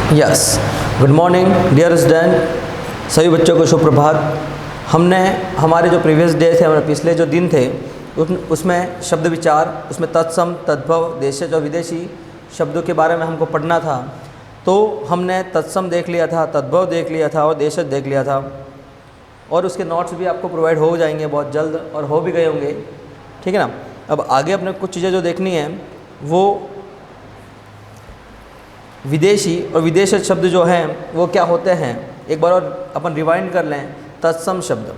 Yes, good morning dear student, सभी बच्चों को शुभ प्रभात। हमने हमारे जो प्रीवियस डे थे, हमारे पिछले जो दिन थे, उसमें शब्द विचार, उसमें तत्सम, तद्भव, देशज और विदेशी शब्दों के बारे में हमको पढ़ना था। तो हमने तत्सम देख लिया था, तद्भव देख लिया था और देशज देख लिया था, और उसके नोट्स भी आपको प्रोवाइड हो जाएंगे बहुत जल्द, और हो भी गए होंगे, ठीक है ना। अब आगे अपने कुछ चीज़ें जो देखनी है वो विदेशी और विदेशी शब्द जो हैं वो क्या होते हैं, एक बार और अपन रिवाइंड कर लें। तत्सम शब्द,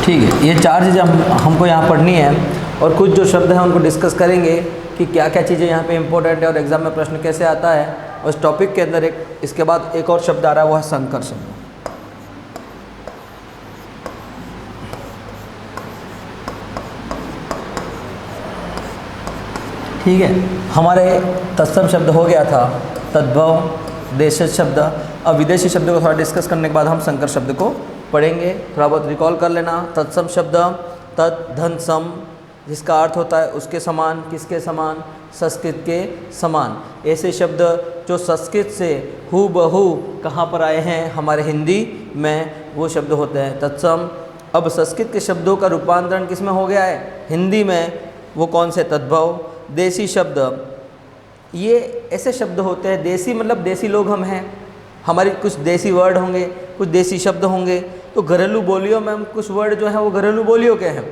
ठीक है। ये चार चीज़ें हमको यहाँ पढ़नी है, और कुछ जो शब्द हैं उनको डिस्कस करेंगे कि क्या क्या चीज़ें यहाँ पे इंपॉर्टेंट है और एग्ज़ाम में प्रश्न कैसे आता है। और इस टॉपिक के अंदर इसके बाद एक और शब्द आ रहा है, वो है संकर शब्द। ठीक है, हमारे तत्सम शब्द हो गया था, तद्भव, देशज शब्द। अब विदेशी शब्द को थोड़ा डिस्कस करने के बाद हम संकर शब्द को पढ़ेंगे। थोड़ा बहुत रिकॉल कर लेना। तत्सम शब्द, तत् धन सम, जिसका अर्थ होता है उसके समान, किसके समान, संस्कृत के समान। ऐसे शब्द जो संस्कृत से हूबहू कहाँ पर आए हैं, हमारे हिंदी में, वो शब्द होते हैं तत्सम। अब संस्कृत के शब्दों का रूपांतरण किस में हो गया है, हिंदी में, वो कौन से, तद्भव। देसी शब्द, ये ऐसे शब्द होते हैं, देसी मतलब देसी लोग हम हैं, हमारी कुछ देसी वर्ड होंगे, कुछ देसी शब्द होंगे। तो घरेलू बोलियों में हम कुछ वर्ड जो हैं वो घरेलू बोलियों के हैं,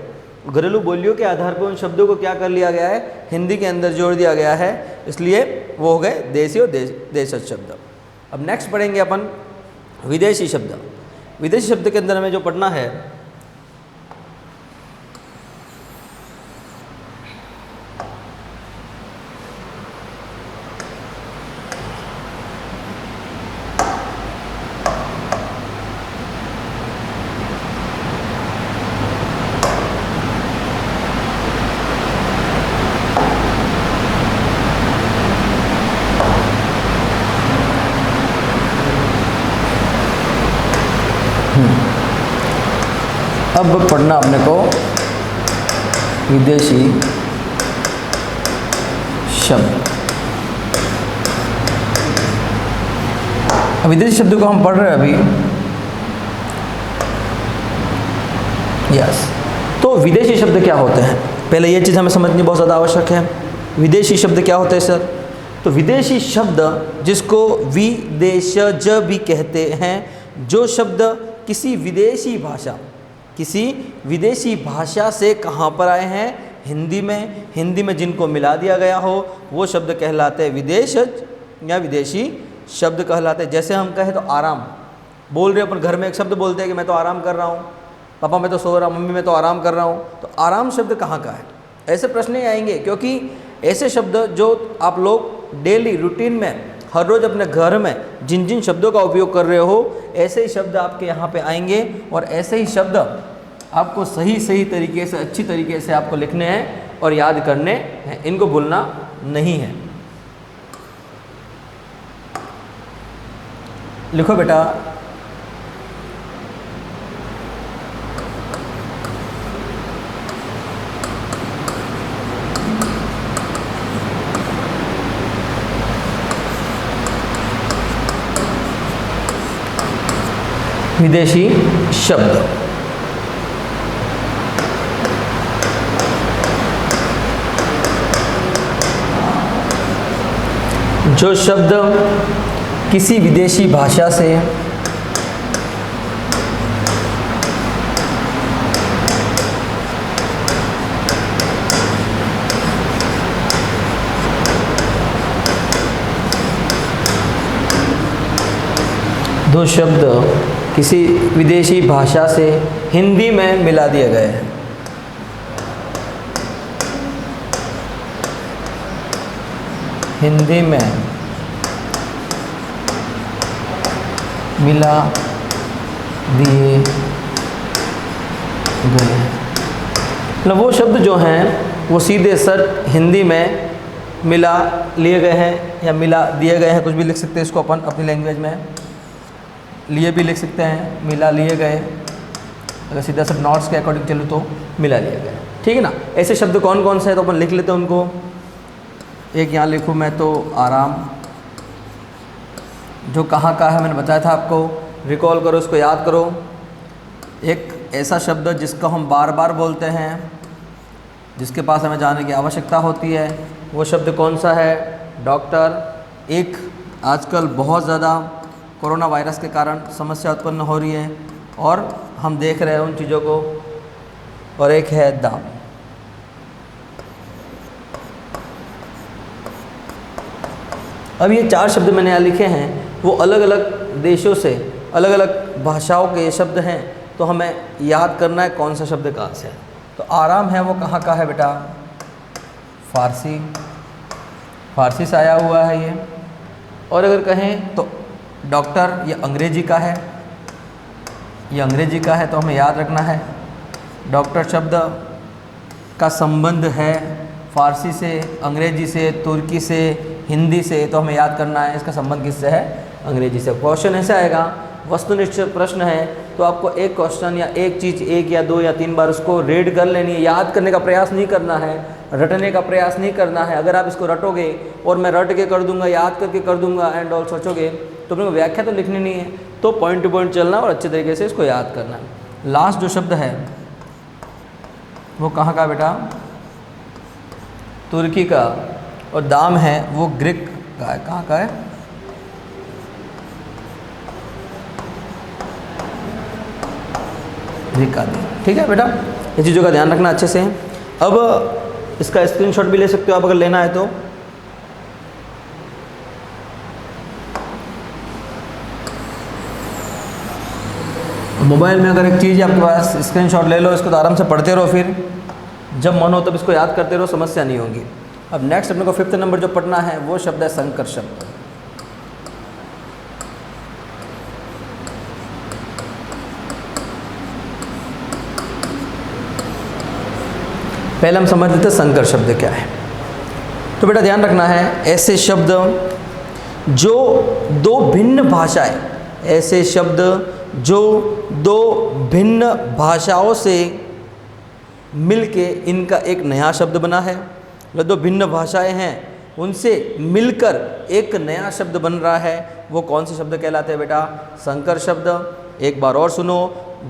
घरेलू बोलियों के आधार पर उन शब्दों को क्या कर लिया गया है, हिंदी के अंदर जोड़ दिया गया है, इसलिए वो हो गए देसी और देशज शब्द। अब नेक्स्ट पढ़ेंगे अपन विदेशी शब्द। विदेशी शब्द के अंदर हमें जो पढ़ना है, अब पढ़ना अपने को विदेशी शब्द। विदेशी शब्दों को हम पढ़ रहे हैं अभी। यस, तो विदेशी शब्द क्या होते हैं, पहले ये चीज़ हमें समझनी बहुत ज़्यादा आवश्यक है। विदेशी शब्द क्या होते हैं सर? तो विदेशी शब्द जिसको विदेशज भी कहते हैं, जो शब्द किसी विदेशी भाषा से कहाँ पर आए हैं, हिंदी में जिनको मिला दिया गया हो, वो शब्द कहलाते हैं विदेशज या विदेशी शब्द कहलाते हैं। जैसे हम कहें तो आराम बोल रहे, अपन घर में एक शब्द बोलते हैं कि मैं तो आराम कर रहा हूँ, पापा मैं तो सो रहा हूँ, मम्मी मैं तो आराम कर रहा हूँ। तो आराम शब्द कहाँ का है, ऐसे प्रश्न ही आएंगे, क्योंकि ऐसे शब्द जो आप लोग डेली रूटीन में हर रोज़ अपने घर में जिन जिन शब्दों का उपयोग कर रहे हो, ऐसे ही शब्द आपके यहाँ पे आएंगे, और ऐसे ही शब्द आपको सही तरीके से, अच्छी तरीके से आपको लिखने हैं और याद करने हैं, इनको भूलना नहीं है। लिखो बेटा, विदेशी शब्द। जो शब्द किसी विदेशी भाषा से दो शब्द किसी विदेशी भाषा से हिंदी में मिला दिए गए हैं। हिंदी में मिला दिए गए। मतलब वो शब्द जो हैं वो सीधे सर हिंदी में मिला लिए गए हैं या मिला दिए गए हैं, कुछ भी लिख सकते हैं इसको अपन अपनी लैंग्वेज में, लिए भी लिख सकते हैं, मिला लिए गए। अगर सीधा सब नॉट्स के अकॉर्डिंग चलो तो मिला लिए गए, ठीक है ना। ऐसे शब्द कौन कौन से हैं तो अपन लिख लेते हैं उनको। एक यहाँ लिखूँ मैं तो आराम, जो कहाँ का है मैंने बताया था आपको, रिकॉल करो, इसको याद करो। एक ऐसा शब्द जिसको हम बार बार बोलते हैं, जिसके पास हमें जाने की आवश्यकता होती है, वो शब्द कौन सा है? डॉक्टर। एक आजकल बहुत ज़्यादा कोरोना वायरस के कारण समस्या उत्पन्न हो रही है और हम देख रहे हैं उन चीज़ों को, और एक है दाम। अब ये चार शब्द मैंने यहाँ लिखे हैं, वो अलग अलग देशों से, अलग अलग भाषाओं के ये शब्द हैं, तो हमें याद करना है कौन सा शब्द कहाँ से है। तो आराम है वो कहाँ का है बेटा? फारसी, फारसी से आया हुआ है ये। और अगर कहें तो डॉक्टर, ये अंग्रेजी का है, ये अंग्रेजी का है, तो हमें याद रखना है डॉक्टर शब्द का संबंध है फारसी से, अंग्रेजी से, तुर्की से, हिंदी से, तो हमें याद करना है इसका संबंध किससे है? अंग्रेजी से। क्वेश्चन ऐसे आएगा, वस्तुनिष्ठ प्रश्न है, तो आपको एक क्वेश्चन या एक चीज़ एक या दो या तीन बार उसको रीड कर लेनी है, याद करने का प्रयास नहीं करना है, रटने का प्रयास नहीं करना है। अगर आप इसको रटोगे और मैं रट के कर दूंगा, याद करके कर दूंगा एंड ऑल सोचोगे, तो अपने को व्याख्या तो लिखनी नहीं है, तो पॉइंट टू पॉइंट चलना और अच्छे तरीके से इसको याद करना है। लास्ट जो शब्द है वो कहाँ का बेटा? तुर्की का। और दाम है वो ग्रीक का है। कहाँ का है? ग्रीक का। ठीक है बेटा, ये चीज़ों का ध्यान रखना अच्छे से। अब इसका स्क्रीनशॉट भी ले सकते हो आप अगर लेना है तो। मोबाइल में अगर एक चीज़ आपके पास, स्क्रीनशॉट ले लो, इसको तो आराम से पढ़ते रहो, फिर जब मन हो तब इसको याद करते रहो, समस्या नहीं होगी। अब नेक्स्ट अपने को 5th नंबर जो पढ़ना है वो शब्द है संकर शब्द। पहले हम समझ लेते हैं संकर शब्द क्या है। तो बेटा ध्यान रखना है, ऐसे शब्द जो दो भिन्न भाषाएं, ऐसे शब्द जो दो भिन्न भाषाओं से मिलके इनका एक नया शब्द बना है। जो दो भिन्न भाषाएं हैं उनसे मिलकर एक नया शब्द बन रहा है, वो कौन से शब्द कहलाते हैं बेटा? संकर शब्द। एक बार और सुनो,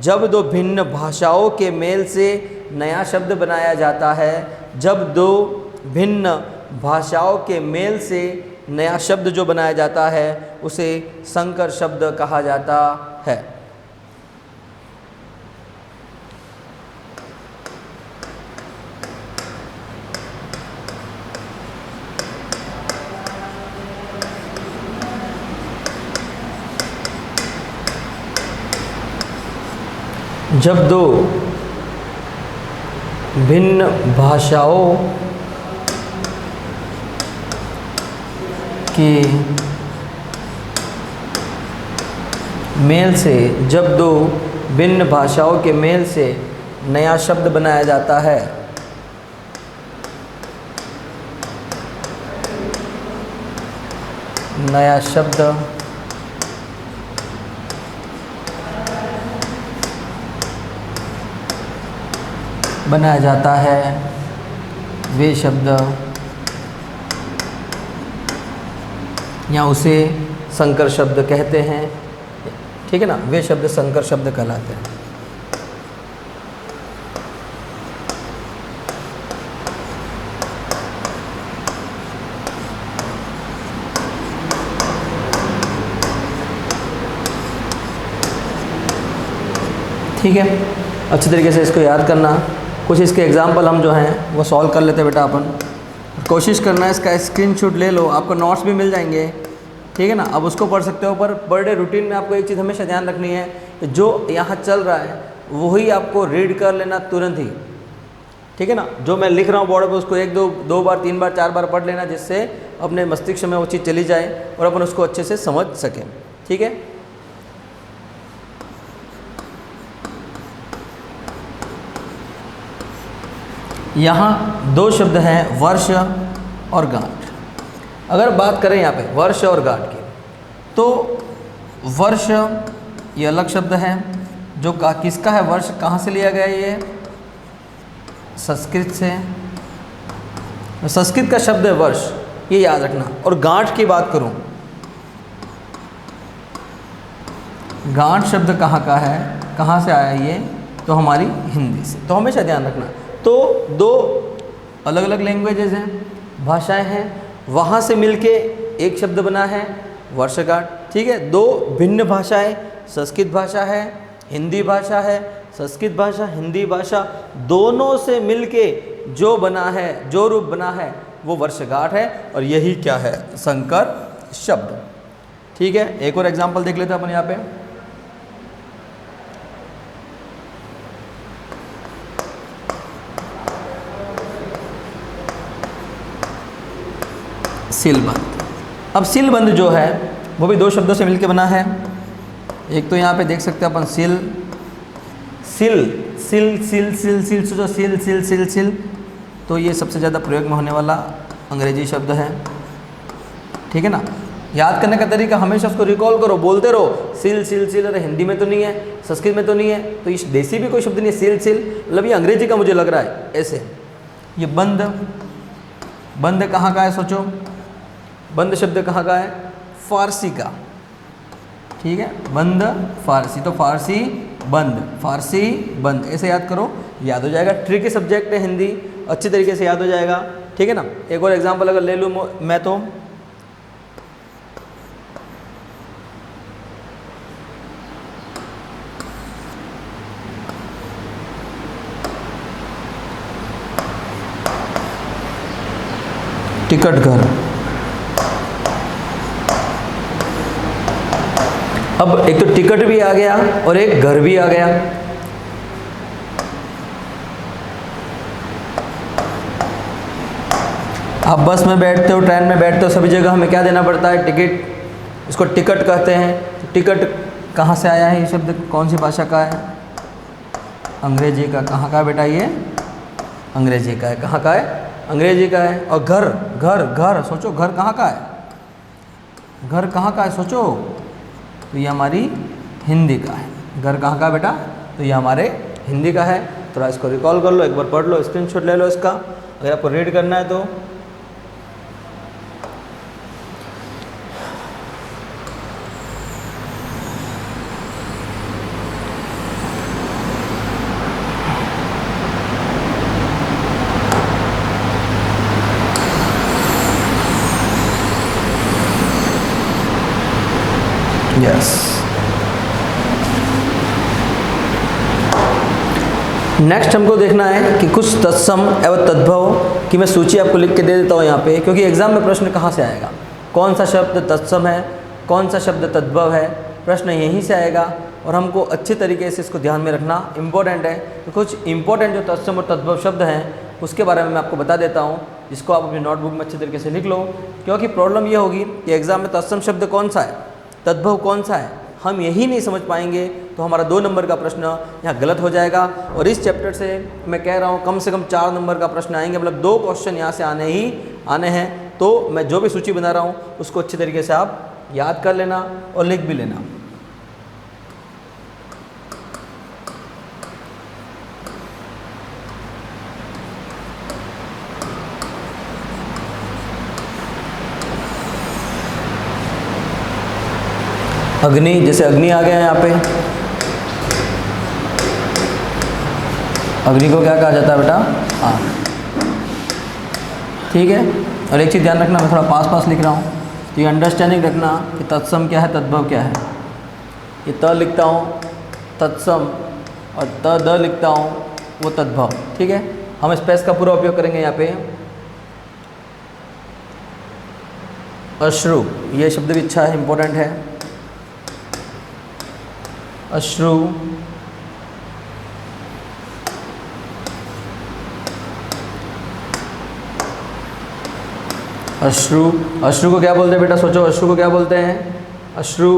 जब दो भिन्न भाषाओं के मेल से नया शब्द बनाया जाता है, जब दो भिन्न भाषाओं के मेल से नया शब्द जो बनाया जाता है उसे संकर शब्द कहा जाता है। जब दो भिन्न भाषाओं के मेल से, जब दो भिन्न भाषाओं के मेल से नया शब्द बनाया जाता है, नया शब्द बनाया जाता है, वे शब्द या उसे संकर शब्द कहते हैं। ठीक है ना, वे शब्द संकर शब्द कहलाते हैं। ठीक है, अच्छे तरीके से इसको याद करना। कुछ इसके एग्जाम्पल हम जो हैं वो सॉल्व कर लेते हैं बेटा अपन। कोशिश करना है इसका स्क्रीनशॉट ले लो, आपको नोट्स भी मिल जाएंगे। ठीक है ना, अब उसको पढ़ सकते हो, पर पर डे रूटीन में आपको एक चीज़ हमेशा ध्यान रखनी है कि जो यहाँ चल रहा है वही आपको रीड कर लेना तुरंत ही। ठीक है ना, जो मैं लिख रहा हूँ बोर्ड पर उसको एक दो बार, 3 बार, 4 बार पढ़ लेना, जिससे अपने मस्तिष्क में वो चीज़ चली जाए और अपन उसको अच्छे से समझ सकें। ठीक है, यहाँ दो शब्द हैं, वर्ष और गांठ। अगर बात करें यहाँ पे वर्ष और गांठ की, तो वर्ष ये अलग शब्द है जो किसका है, वर्ष कहाँ से लिया गया है, ये संस्कृत से, संस्कृत का शब्द है वर्ष, ये याद रखना। और गांठ की बात करूँ, गांठ शब्द कहाँ का है, कहाँ से आया ये, तो हमारी हिंदी से। तो हमेशा ध्यान रखना। तो दो अलग अलग लैंग्वेजेज हैं, भाषाएं हैं, वहाँ से मिलके एक शब्द बना है वर्षगांठ, ठीक है। दो भिन्न भाषाएं, संस्कृत भाषा है, हिंदी भाषा है, संस्कृत भाषा, हिंदी भाषा, दोनों से मिलके जो बना है, जो रूप बना है वो वर्षगांठ है। और यही क्या है, संकर शब्द, ठीक है। एक और एग्जाम्पल देख लेते हैं अपन यहाँ पे। सीलबंद। अब सीलबंद जो है वो भी दो शब्दों से मिलकर बना है। एक तो यहाँ पे देख सकते हैं अपन सिल, सिल सिल सिल सिल सिल, सोचो सिल सिल सिल सिल, तो ये सबसे ज़्यादा प्रयोग में होने वाला अंग्रेजी शब्द है, ठीक है ना। याद करने का तरीका, हमेशा उसको रिकॉल करो, बोलते रहो सिल सिल सिल। अरे हिंदी में तो नहीं है, संस्कृत में तो नहीं है, तो इस देसी भी कोई शब्द नहीं है, सिल सिल, मतलब ये अंग्रेजी का मुझे लग रहा है ऐसे। ये बंद, बंद कहाँ का है, सोचो बंद शब्द कहाँ का है, फारसी का, ठीक है। बंद फारसी, तो फारसी बंद, फारसी बंद, ऐसे याद करो, याद हो जाएगा। ट्रिकी सब्जेक्ट है हिंदी, अच्छी तरीके से याद हो जाएगा, ठीक है ना। एक और एग्जांपल अगर ले लूँ मैं, तो टिकट घर। अब एक तो टिकट भी आ गया और एक घर भी आ गया। आप बस में बैठते हो, ट्रेन में बैठते हो, सभी जगह हमें क्या देना पड़ता है, टिकट, इसको टिकट कहते हैं। टिकट कहाँ से आया है, ये शब्द कौन सी भाषा का है, अंग्रेजी का। कहाँ का है बेटा, ये अंग्रेजी का है। कहाँ का है, अंग्रेजी का है। और घर, घर घर, सोचो घर कहाँ का है, घर कहाँ का है, सोचो, तो ये हमारी हिंदी का है। घर कहाँ का है बेटा, तो ये हमारे हिंदी का है। थोड़ा इसको रिकॉल कर लो, एक बार पढ़ लो, स्क्रीनशॉट ले लो इसका, अगर आपको रीड करना है तो। यस, नेक्स्ट हमको देखना है कि कुछ तत्सम एवं तद्भव की मैं सूची आपको लिख के दे देता हूँ यहाँ पे, क्योंकि एग्जाम में प्रश्न कहाँ से आएगा, कौन सा शब्द तत्सम है, कौन सा शब्द तद्भव है, प्रश्न यहीं से आएगा। और हमको अच्छे तरीके से इसको ध्यान में रखना इम्पोर्टेंट है। तो कुछ इंपॉर्टेंट जो तत्सम और तद्भव शब्द हैं उसके बारे में मैं आपको बता देता हूँ, जिसको आप अपनी नोटबुक में अच्छे तरीके से लिख लो। क्योंकि प्रॉब्लम ये होगी कि एग्जाम में तत्सम शब्द कौन सा है, तद्भव कौन सा है, हम यही नहीं समझ पाएंगे तो हमारा 2 नंबर का प्रश्न यहाँ गलत हो जाएगा। और इस चैप्टर से मैं कह रहा हूँ कम से कम 4 नंबर का प्रश्न आएंगे, मतलब 2 क्वेश्चन यहाँ से आने हैं। तो मैं जो भी सूची बना रहा हूँ उसको अच्छे तरीके से आप याद कर लेना और लिख भी लेना। अग्नि, जैसे अग्नि आ गया यहाँ पे, अग्नि को क्या कहा जाता है बेटा, आग, ठीक है। और एक चीज़ ध्यान रखना, मैं थोड़ा पास लिख रहा हूँ, तो ये अंडरस्टैंडिंग रखना कि तत्सम क्या है, तद्भव क्या है। ये त लिखता हूँ तत्सम और त द लिखता हूँ वो तद्भव, ठीक है। हम स्पेस का पूरा उपयोग करेंगे यहाँ पे। अश्रु, ये शब्द भी अच्छा है, इम्पोर्टेंट है। अश्रु, अश्रु, अश्रु को क्या बोलते हैं बेटा, सोचो अश्रु को क्या बोलते हैं, अश्रु,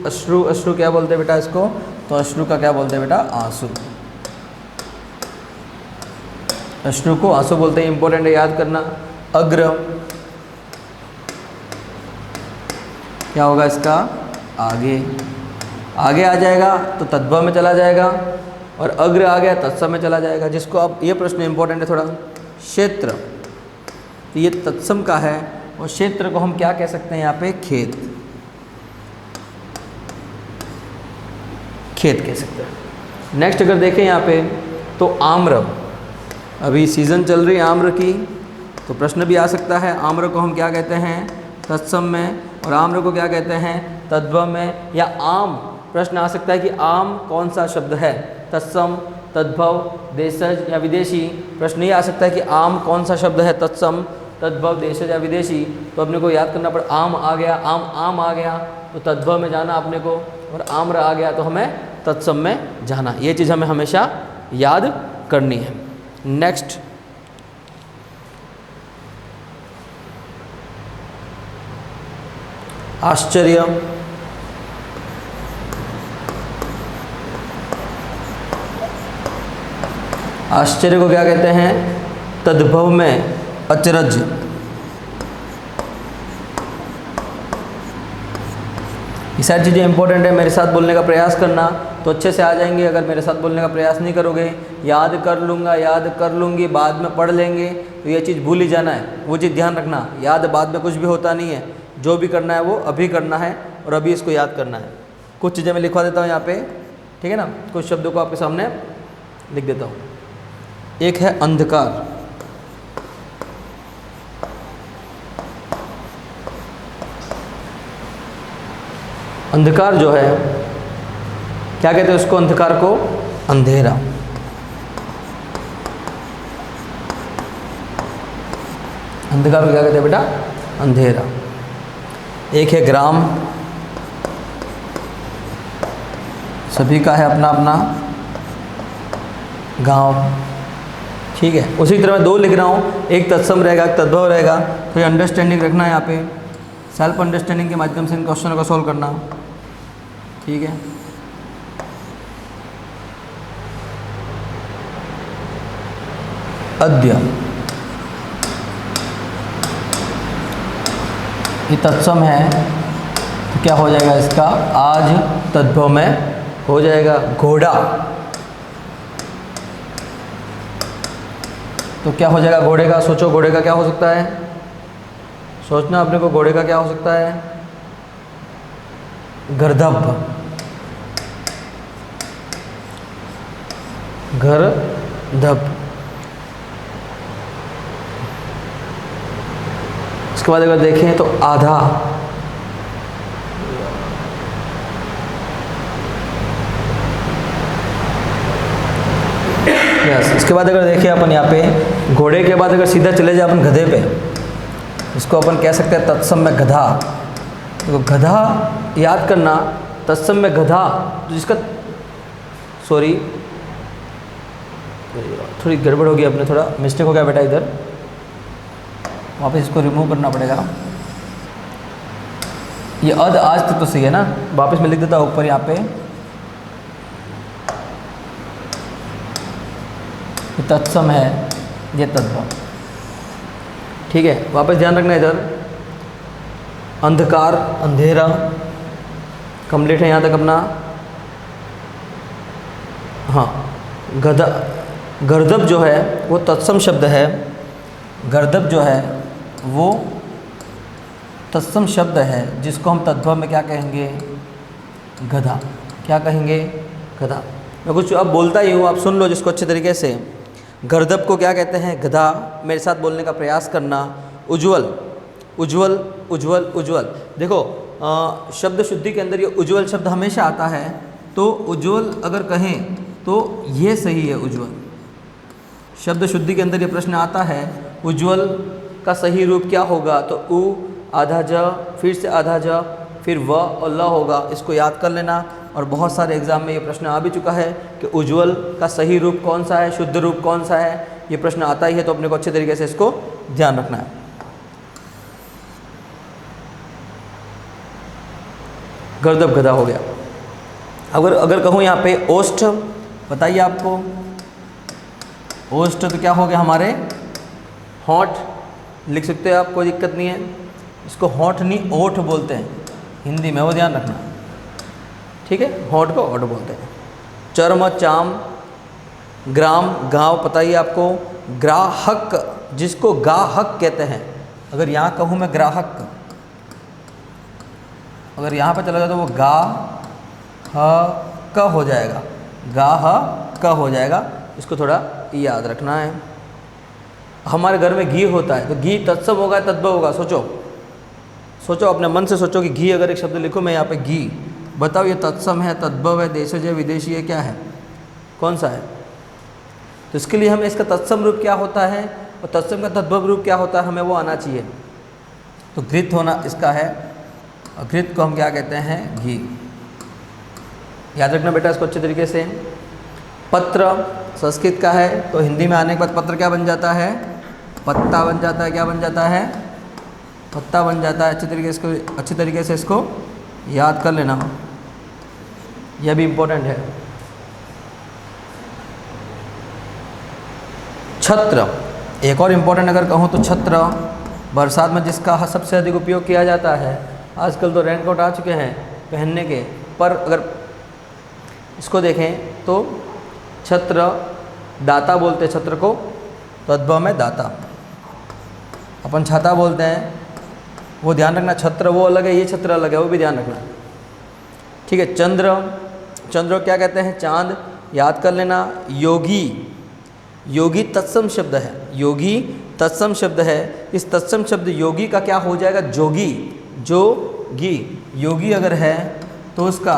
अश्रु, अश्रु क्या बोलते हैं बेटा इसको, तो अश्रु का क्या बोलते हैं बेटा, आंसू। अश्रु को आंसू बोलते हैं, इंपॉर्टेंट है याद करना। अग्र क्या होगा इसका, आगे, आगे आ जाएगा तो तद्भव में चला जाएगा, और अग्र आ गया तत्सम में चला जाएगा। जिसको अब ये प्रश्न इंपॉर्टेंट है थोड़ा, क्षेत्र, तो ये तत्सम का है, और क्षेत्र को हम क्या कह सकते हैं यहाँ पे, खेत, खेत कह सकते हैं। नेक्स्ट अगर देखें यहाँ पे तो आम्र, अभी सीज़न चल रही है आम्र की, तो प्रश्न भी आ सकता है आम्र को हम क्या कहते हैं, तत्सम में, और आम्र को क्या कहते हैं, तद्भव में। या आम, प्रश्न आ सकता है कि आम कौन सा शब्द है, तत्सम, तद्भव, देशज या विदेशी। प्रश्न ये आ सकता है कि आम कौन सा शब्द है, तत्सम, तद्भव, देशज या विदेशी। तो अपने को याद करना पड़ा, आम आ गया, आम आ गया तो तद्भव में जाना अपने को, और आम्र आ गया तो हमें तत्सम में जाना। ये चीज़ हमें हमेशा याद करनी है। नेक्स्ट आश्चर्य, आश्चर्य को क्या कहते हैं, तद्भव में अचरज। ये सारी चीज़ें इंपॉर्टेंट है, मेरे साथ बोलने का प्रयास करना तो अच्छे से आ जाएंगे। अगर मेरे साथ बोलने का प्रयास नहीं करोगे, याद कर लूँगा, याद कर लूँगी, बाद में पढ़ लेंगे, तो ये चीज़ भूल ही जाना है। वो चीज़ ध्यान रखना, याद बाद में कुछ भी होता नहीं है, जो भी करना है वो अभी करना है, और अभी इसको याद करना है। कुछ चीज़ें मैं लिखवा देता हूँ यहाँ पे, ठीक है ना, कुछ शब्दों को आपके सामने लिख देता हूँ। एक है अंधकार, अंधकार जो है क्या कहते हैं उसको, अंधकार को अंधेरा। अंधकार को क्या कहते हैं बेटा, अंधेरा। एक है ग्राम, सभी का है अपना अपना गांव, ठीक है। उसी तरह मैं दो लिख रहा हूँ, एक तत्सम रहेगा, एक तद्भव रहेगा, तो ये अंडरस्टैंडिंग रखना है यहाँ पे, सेल्फ अंडरस्टैंडिंग के माध्यम से इन क्वेश्चनों को सॉल्व करना, ठीक है। अद्य, ये तत्सम है तो क्या हो जाएगा इसका, आज, तद्भव में हो जाएगा। घोड़ा, तो क्या हो जाएगा घोड़े का, सोचो घोड़े का क्या हो सकता है, सोचना अपने को, घोड़े का क्या हो सकता है, गर्दभ, गर्दभ। इसके बाद अगर देखें तो आधा, यस। इसके बाद अगर देखें अपन यहाँ पे घोड़े के बाद अगर सीधा चले जाए अपन गधे पे, इसको अपन कह सकते हैं तत्सम में गधा। तो गधा याद करना, तत्सम में गधा, तो जिसका, सॉरी थोड़ी गड़बड़ हो गई, अपने थोड़ा मिस्टेक हो गया बेटा, इधर वापस इसको रिमूव करना पड़ेगा। ये अद आज तक तो सही है ना, वापस मैं लिख देता हूँ ऊपर यहाँ पे, ये तत्सम है, ये तद्भव, ठीक है। वापस ध्यान रखना इधर, अंधकार, अंधेरा कंप्लीट है यहाँ तक अपना। हाँ, गधा, गर्दभ जो है वो तत्सम शब्द है, गर्दभ जो है वो तत्सम शब्द है, जिसको हम तद्भव में क्या कहेंगे, गधा। क्या कहेंगे, गधा। मैं कुछ अब बोलता ही हूँ, आप सुन लो जिसको अच्छे तरीके से। गर्दभ को क्या कहते हैं, गधा। मेरे साथ बोलने का प्रयास करना। उज्ज्वल, उज्ज्वल, उज्ज्वल, उज्ज्वल। देखो शब्द शुद्धि के अंदर ये उज्ज्वल शब्द हमेशा आता है, तो उज्ज्वल अगर कहें तो ये सही है। उज्ज्वल शब्द शुद्धि के अंदर ये प्रश्न आता है, उज्ज्वल का सही रूप क्या होगा, तो उ आधा ज, फिर से आधा ज, फिर व और ल होगा। इसको याद कर लेना, और बहुत सारे एग्जाम में ये प्रश्न आ भी चुका है कि उज्ज्वल का सही रूप कौन सा है, शुद्ध रूप कौन सा है, ये प्रश्न आता ही है। तो अपने को अच्छे तरीके से इसको ध्यान रखना है। गर्दभ गधा हो गया। अगर कहूँ यहाँ पे ओष्ठ, बताइए आपको ओष्ठ तो क्या हो गया हमारे होंठ, लिख सकते हो आप, कोई दिक्कत नहीं है। इसको होंठ नहीं ओठ बोलते हैं हिंदी में, वो ध्यान रखना, ठीक है। होंठ को ओठ बोलते हैं। चर्म, चाम, ग्राम, गांव पता ही आपको। ग्राहक, जिसको गाहक कहते हैं, अगर यहाँ कहूँ मैं ग्राहक, अगर यहाँ पर चला जाए तो वो गा ह क हो जाएगा, गा ह क हो जाएगा। इसको थोड़ा याद रखना है। हमारे घर में घी होता है, तो घी तत्सम होगा तद्भव होगा? सोचो सोचो, अपने मन से सोचो कि घी अगर एक शब्द लिखो मैं यहाँ पे घी, बताओ ये तत्सम है, तद्भव है, देशज है, विदेशी है, क्या है, कौन सा है? तो इसके लिए हमें इसका तत्सम रूप क्या होता है और तत्सम का तद्भव रूप क्या होता है, हमें वो आना चाहिए। तो घृत होना इसका है, और घृत को हम क्या कहते हैं? घी। याद रखना बेटा इसको अच्छे तरीके से। पत्र संस्कृत का है, तो हिंदी में आने के बाद पत्र क्या बन जाता है? पत्ता बन जाता है। क्या बन जाता है? पत्ता बन जाता है। अच्छे तरीके से इसको याद कर लेना, यह भी इम्पोर्टेंट है। छत्र, एक और इम्पोर्टेंट अगर कहूँ तो छत्र, बरसात में जिसका सबसे अधिक उपयोग किया जाता है। आजकल तो रेनकोट आ चुके हैं पहनने के, पर अगर इसको देखें तो छत्र, दाता बोलते हैं छत्र को, तद्भव में दाता। अपन छाता बोलते हैं, वो ध्यान रखना, छत्र वो अलग है, ये छत्र अलग है, वो भी ध्यान रखना, ठीक है। चंद्र, चंद्र क्या कहते हैं? चांद, याद कर लेना। योगी, योगी तत्सम शब्द है, योगी तत्सम शब्द है। इस तत्सम शब्द योगी का क्या हो जाएगा? जोगी, जोगी। योगी अगर है तो उसका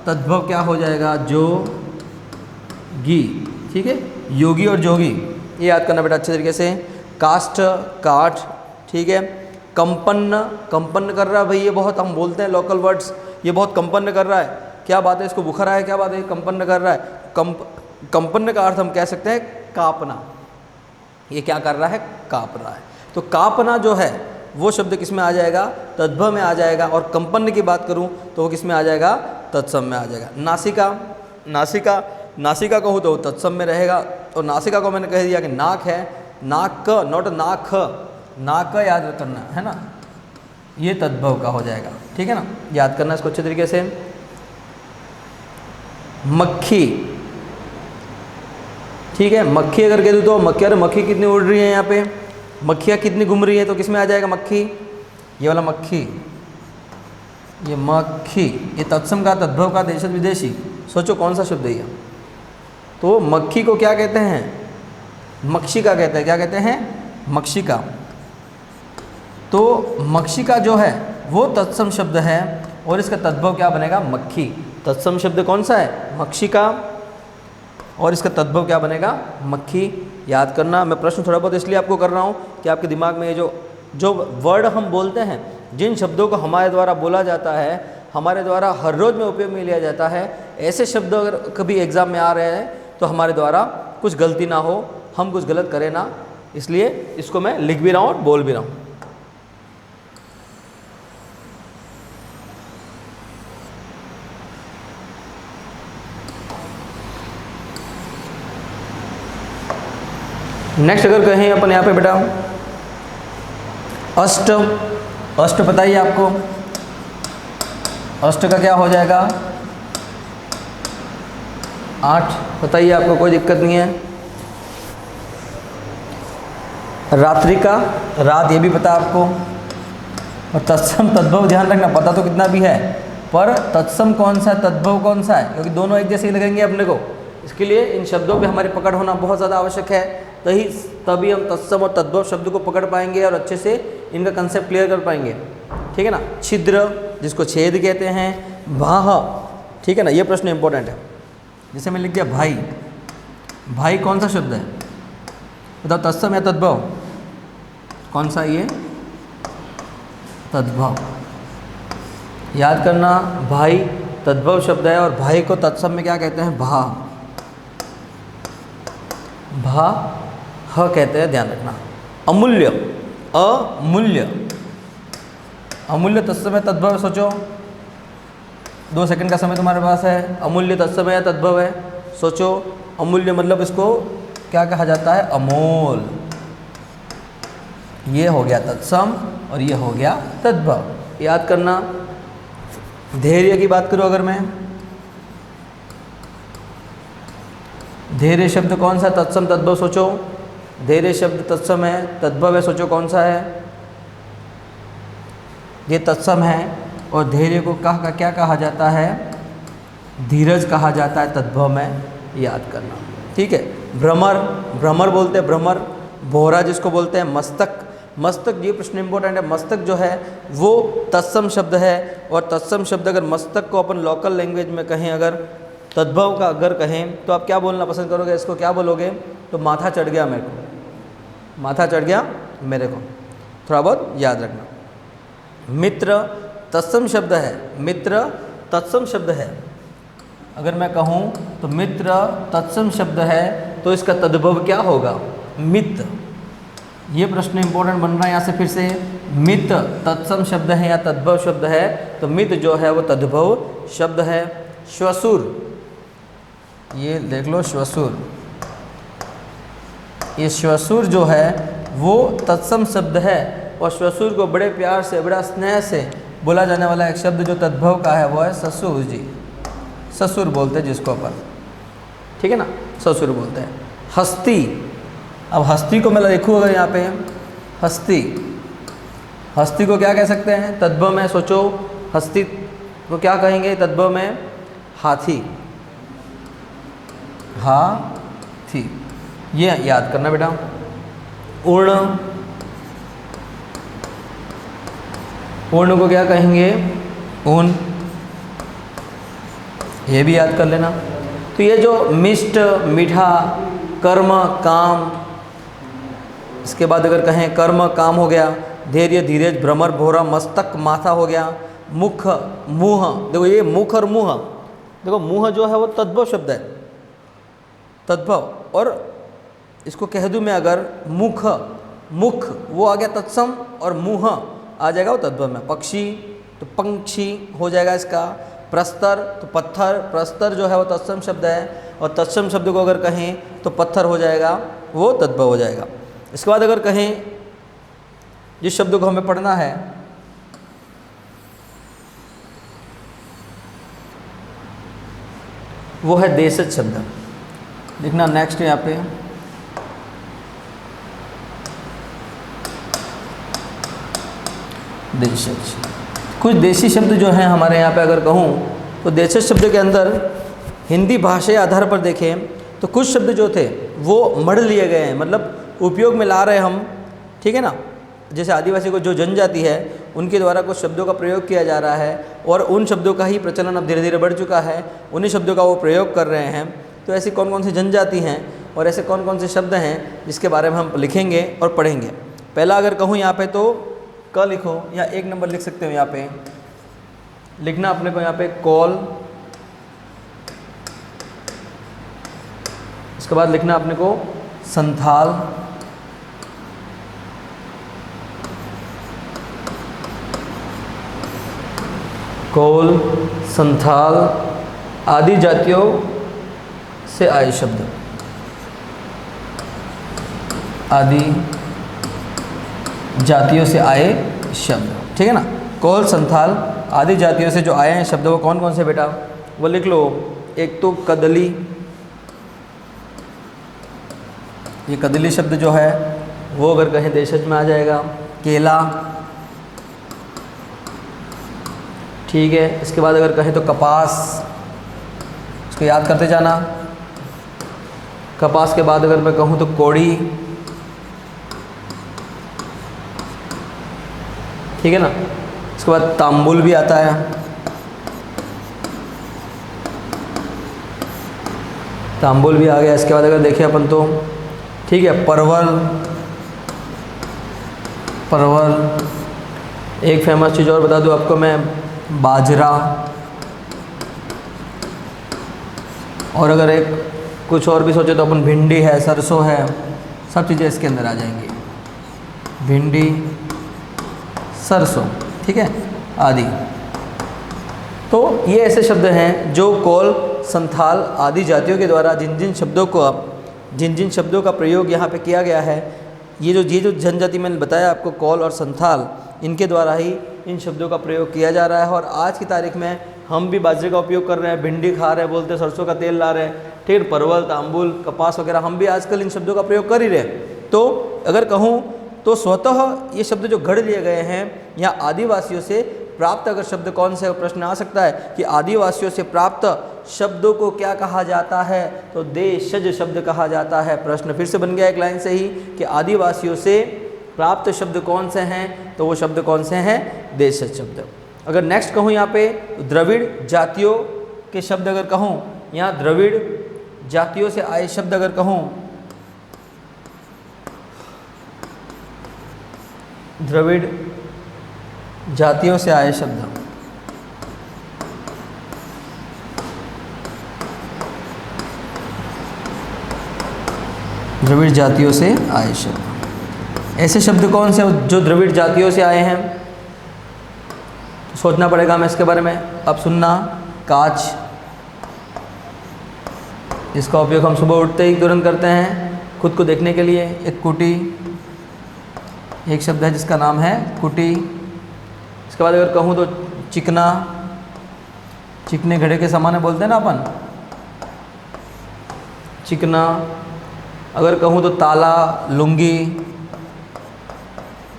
तद्भव क्या हो जाएगा? जोगी, ठीक है। योगी और जोगी ये याद करना बेटा अच्छे तरीके से। काष्ठ, काठ, ठीक है। कंपन्न, कंपन्न कर रहा है भाई, ये बहुत हम बोलते हैं लोकल वर्ड्स, ये बहुत कंपन्न कर रहा है, क्या बात है? इसको बुखार है, क्या बात है? कंपन्न कर रहा है। कंपन्न का अर्थ हम कह सकते हैं कांपना, ये क्या कर रहा है? कांप रहा है। तो कांपना जो है वो शब्द किस में आ जाएगा? तद्भव में आ जाएगा। और कंपन्न की बात करूं तो वो किस में आ जाएगा? तत्सम में आ जाएगा। नासिका, नासिका, नासिका कहूँ तो तत्सम में रहेगा। और नासिका को मैंने कह दिया कि नाक है, नाक, नॉट नाक, नाक याद करना है ना, ये तद्भव का हो जाएगा, ठीक है ना, याद करना इसको अच्छे तरीके से। मक्खी, ठीक है। मक्खी अगर कह दूँ तो मक्खी, अरे मक्खी कितनी उड़ रही है यहाँ पे, मक्खियाँ कितनी घूम रही है, तो किस में आ जाएगा? मक्खी, ये वाला मक्खी, ये मक्खी, ये तत्सम का, तद्भव का, देशज विदेशी। सोचो कौन सा शब्द है ये? तो मक्खी को क्या कहते हैं? मक्षिका कहते हैं। क्या कहते हैं? मक्षिका। तो मक्षिका जो है वो तत्सम शब्द है, और इसका तद्भव क्या बनेगा? मक्खी। तत्सम शब्द कौन सा है? मक्षिका, और इसका तद्भव क्या बनेगा? मक्खी। याद करना, मैं प्रश्न थोड़ा बहुत इसलिए आपको कर रहा हूँ कि आपके दिमाग में ये जो वर्ड हम बोलते हैं, जिन शब्दों को हमारे द्वारा बोला जाता है, हमारे द्वारा हर रोज़ में उपयोग में लिया जाता है, ऐसे शब्द अगर कभी एग्ज़ाम में आ रहे हैं तो हमारे द्वारा कुछ गलती ना हो, हम कुछ गलत करें ना, इसलिए इसको मैं लिख भी रहा हूँ और बोल भी रहा हूँ। नेक्स्ट अगर कहें अपन यहाँ पे बेटा अष्ट, अष्ट बताइए आपको, अष्ट का क्या हो जाएगा? 8, बताइए आपको, कोई दिक्कत नहीं है। रात्रि का, रात ये भी पता आपको। और तत्सम तद्भव ध्यान रखना, पता तो कितना भी है, पर तत्सम कौन सा है, तद्भव कौन सा है, क्योंकि दोनों एक जैसे ही लगेंगे अपने को। इसके लिए इन शब्दों पे हमारी पकड़ होना बहुत ज़्यादा आवश्यक है, तभी हम तत्सम और तद्भव शब्द को पकड़ पाएंगे और अच्छे से इनका कंसेप्ट क्लियर कर पाएंगे, ठीक है ना। छिद्र, जिसको छेद कहते हैं। भाह, ठीक है ना, ये प्रश्न इंपॉर्टेंट है। जैसे मैं लिख दिया भाई, भाई कौन सा शब्द है बताओ? तत्सम या तद्भव? कौन सा? ये तद्भव। याद करना, भाई तद्भव शब्द है, और भाई को तत्सम में क्या कहते हैं? भा, भा ह कहते हैं, ध्यान रखना। अमूल्य, अमूल्य, अमूल्य तत्सम है तद्भव? सोचो, 2 सेकंड का समय तुम्हारे पास है। अमूल्य तत्सम है या तद्भव है? सोचो। अमूल्य मतलब इसको क्या कहा जाता है? अमोल। ये हो गया तत्सम और ये हो गया तद्भव। याद करना। धैर्य की बात करूं अगर मैं, धैर्य शब्द कौन सा? तत्सम तद्भव सोचो। धैर्य शब्द तत्सम है, तद्भव है, सोचो कौन सा है? ये तत्सम है। और धैर्य को क्या कहा जाता है? धीरज कहा जाता है तद्भव में, याद करना। ठीक है। भ्रमर, भ्रमर बोलते हैं, भ्रमर। भौरा जिसको बोलते हैं, मस्तक। मस्तक, ये प्रश्न इंपॉर्टेंट है। मस्तक जो है वो तत्सम शब्द है। और तत्सम शब्द अगर मस्तक को अपन लोकल लैंग्वेज में कहें, अगर तद्भव का अगर कहें तो आप क्या बोलना पसंद करोगे? इसको क्या बोलोगे? तो माथा चढ़ गया मेरे को, माथा चढ़ गया मेरे को। थोड़ा बहुत याद रखना। मित्र तत्सम शब्द है, मित्र तत्सम शब्द है। अगर मैं कहूँ तो मित्र तत्सम शब्द है तो इसका तद्भव क्या होगा? मित्र। ये प्रश्न इंपॉर्टेंट बन रहा है यहाँ से फिर से। मित्र तत्सम शब्द है या तद्भव शब्द है? तो मित्र जो है वो तद्भव शब्द है। श्वशुर, ये देख लो, श्वशुर। ये श्वशुर जो है वो तत्सम शब्द है। और श्वशुर को बड़े प्यार से, बड़ा स्नेह से बोला जाने वाला एक शब्द जो तद्भव का है वो है ससुर जी। ससुर बोलते हैं जिसको अपन, ठीक है ना, ससुर बोलते हैं। हस्ती, अब हस्ती को मैं लिखूँ अगर यहाँ पे, हस्ती, हस्ती को क्या कह सकते हैं तद्भव में? सोचो, हस्ती को क्या कहेंगे तद्भव में? हाथी। हाथी, ये याद करना बेटा। ऊर्ण, ऊर्ण को क्या कहेंगे? ऊन। ये भी याद कर लेना। तो ये जो मिष्ट, मीठा, कर्म, काम, इसके बाद अगर कहें कर्म, काम हो गया। धैर्य, धीरज, भ्रमर, भौरा, मस्तक, माथा हो गया। मुख, मुँह, देखो ये मुख और मुँह, देखो मुँह जो है वो तद्भव शब्द है, तद्भव। और इसको कह दूँ मैं अगर मुख, मुख वो आ गया तत्सम और मुँह आ जाएगा वो तद्भव में। पक्षी तो पंक्षी हो जाएगा इसका। प्रस्तर तो पत्थर, प्रस्तर जो है वो तत्सम शब्द है। और तत्सम शब्द को अगर कहें तो पत्थर हो जाएगा, वो तद्भव हो जाएगा। इसके बाद अगर कहें जिस शब्द को हमें पढ़ना है वो है देशज शब्द। देखना नेक्स्ट यहाँ पे, देशज। कुछ देशी शब्द जो हैं हमारे यहाँ पे अगर कहूँ तो देशज शब्द के अंदर हिंदी भाषा के आधार पर देखें तो कुछ शब्द जो थे वो मढ़ लिए गए हैं, मतलब उपयोग में ला रहे हम, ठीक है ना। जैसे आदिवासी को जो जनजाति है उनके द्वारा कुछ शब्दों का प्रयोग किया जा रहा है और उन शब्दों का ही प्रचलन अब धीरे धीरे बढ़ चुका है, उन्हीं शब्दों का वो प्रयोग कर रहे हैं। तो ऐसी कौन कौन सी जनजाति हैं और ऐसे कौन कौन से शब्द हैं जिसके बारे में हम लिखेंगे और पढ़ेंगे। पहला अगर कहूँ यहाँ पे तो क लिखो या 1 नंबर लिख सकते हो। यहाँ पे लिखना अपने को, यहाँ पे कौल, उसके बाद लिखना अपने को संथाल, कौल, संथाल आदि जातियों से आए शब्द, आदि जातियों से आए शब्द, ठीक है ना। कौल, संथाल आदि जातियों से जो आए हैं शब्द वो कौन कौन से बेटा, वो लिख लो। एक तो कदली, ये कदली शब्द जो है वो अगर कहें देशज में आ जाएगा। केला, ठीक है। इसके बाद अगर कहें तो कपास, इसको याद करते जाना। कपास के बाद अगर मैं कहूँ तो कोड़ी, ठीक है ना। इसके बाद तांबुल भी आता है, तांबुल भी आ गया। इसके बाद अगर देखें अपन तो ठीक है, परवल, परवल। एक फेमस चीज़ और बता दूं आपको मैं, बाजरा। और अगर एक कुछ और भी सोचे तो अपन भिंडी है, सरसों है, सब चीज़ें इसके अंदर आ जाएंगी। भिंडी, सरसों, ठीक है, आदि। तो ये ऐसे शब्द हैं जो कौल, संथाल आदि जातियों के द्वारा जिन जिन शब्दों को अब जिन जिन शब्दों का प्रयोग यहाँ पे किया गया है, ये जो जनजाति मैंने बताया आपको, कौल और संथाल, इनके द्वारा ही इन शब्दों का प्रयोग किया जा रहा है। और आज की तारीख में हम भी बाजरे का उपयोग कर रहे हैं, भिंडी खा रहे हैं, बोलते सरसों का तेल ला रहे हैं, ठीक है, परवल, तांबुल, कपास वगैरह, हम भी आजकल इन शब्दों का प्रयोग कर ही रहे हैं। तो अगर कहूँ तो स्वतः ये शब्द जो गढ़ लिए गए हैं, यहाँ आदिवासियों से प्राप्त अगर शब्द कौन से, प्रश्न आ सकता है कि आदिवासियों से प्राप्त शब्दों को क्या कहा जाता है, तो देशज शब्द कहा जाता है। प्रश्न फिर से बन गया एक लाइन से ही कि आदिवासियों से प्राप्त शब्द कौन से हैं, तो वो शब्द कौन से हैं, देशज शब्द। अगर नेक्स्ट कहूँ यहाँ पे द्रविड़ जातियों के शब्द अगर कहूँ, यहाँ द्रविड़ जातियों से आए शब्द अगर कहूँ, द्रविड़ जातियों से आए शब्द, द्रविड़ जातियों से आए शब्द, ऐसे शब्द कौन से जो द्रविड़ जातियों से आए हैं, तो सोचना पड़ेगा हमें इसके बारे में। अब सुनना, काच, इसका उपयोग हम सुबह उठते ही तुरंत करते हैं खुद को देखने के लिए। एक कुटी, एक शब्द है जिसका नाम है कुटी। इसके बाद अगर कहूँ तो चिकना, चिकने घड़े के समान है बोलते हैं ना अपन, चिकना। अगर कहूँ तो ताला, लुंगी,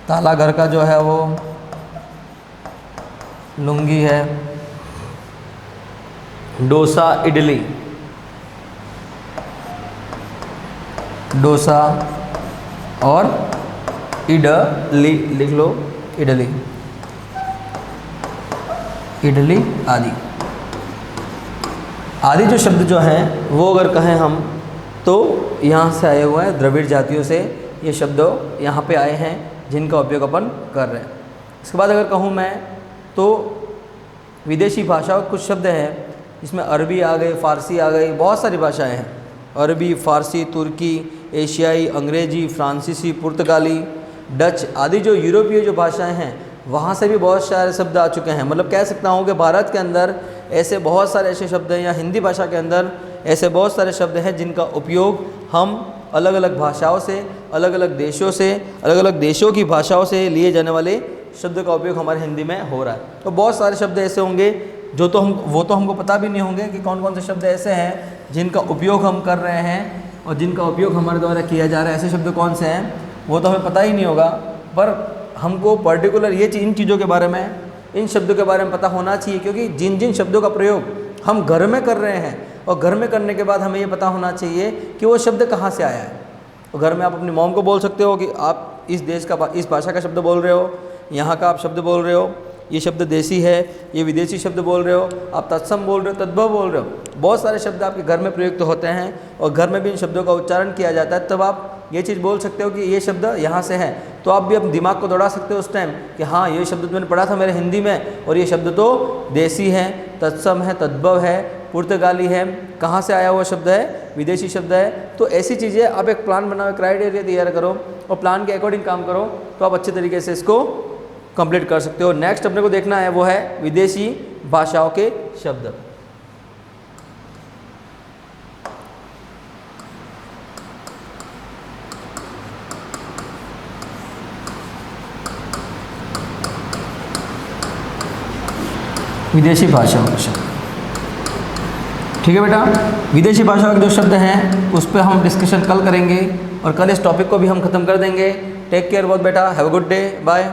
ताला घर का जो है वो लुंगी है। डोसा, इडली, डोसा और इडली लिख लो, इडली, इडली आदि। आदि जो शब्द जो हैं वो अगर कहें हम तो यहाँ से आए हुए हैं, द्रविड़ जातियों से ये शब्द यहाँ पे आए हैं जिनका उपयोग अपन कर रहे हैं। इसके बाद अगर कहूँ मैं तो विदेशी भाषा कुछ शब्द हैं, इसमें अरबी आ गई, फ़ारसी आ गई, बहुत सारी भाषाएं हैं। अरबी, फ़ारसी, तुर्की, एशियाई, अंग्रेजी, फ्रांसीसी, पुर्तगाली, डच आदि जो यूरोपीय जो भाषाएं हैं वहाँ से भी बहुत सारे शब्द आ चुके हैं। मतलब कह सकता हूँ कि भारत के अंदर ऐसे बहुत सारे ऐसे शब्द हैं, या हिंदी भाषा के अंदर ऐसे बहुत सारे शब्द हैं जिनका उपयोग हम अलग अलग भाषाओं से, अलग अलग देशों से, अलग अलग देशों की भाषाओं से लिए जाने वाले शब्द का उपयोग हमारे हिंदी में हो रहा है। तो बहुत सारे शब्द ऐसे होंगे जो तो हमको पता भी नहीं होंगे कि कौन कौन से शब्द ऐसे हैं जिनका उपयोग हम कर रहे हैं और जिनका उपयोग हमारे द्वारा किया जा रहा है। ऐसे शब्द कौन से हैं वो तो हमें पता ही नहीं होगा, पर हमको पर्टिकुलर इन चीज़ों के बारे में, इन शब्दों के बारे में पता होना चाहिए, क्योंकि जिन जिन शब्दों का प्रयोग हम घर में कर रहे हैं और घर में करने के बाद हमें ये पता होना चाहिए कि वो शब्द कहाँ से आया है। तो घर में आप अपनी मॉम को बोल सकते हो कि आप इस देश का, इस भाषा का शब्द बोल रहे हो, यहाँ का आप शब्द बोल रहे हो, ये शब्द देसी है, ये विदेशी शब्द बोल रहे हो, आप तत्सम बोल रहे हो, तद्भव बोल रहे हो। बहुत सारे शब्द आपके घर में प्रयुक्त होते हैं और घर में भी इन शब्दों का उच्चारण किया जाता है, तब आप ये चीज़ बोल सकते हो कि ये शब्द यहाँ से है। तो आप भी अपने दिमाग को दौड़ा सकते हो उस टाइम कि हाँ ये शब्द तो मैंने पढ़ा था मेरे हिंदी में और ये शब्द तो देसी है, तत्सम है, तद्भव है, पुर्तगाली है, कहाँ से आया हुआ शब्द है, विदेशी शब्द है। तो ऐसी चीज़ें आप एक प्लान बनाओ, एक क्राइटेरिया तैयार करो और प्लान के अकॉर्डिंग काम करो, तो आप अच्छे तरीके से इसको कंप्लीट कर सकते हो। नेक्स्ट अपने को देखना है वो है विदेशी भाषाओं के शब्द। विदेशी भाषाओं के शब्द, ठीक है बेटा। विदेशी भाषाओं के जो शब्द हैं उस पर हम डिस्कशन कल करेंगे और कल इस टॉपिक को भी हम खत्म कर देंगे। टेक केयर बहुत बेटा, have a good day, bye.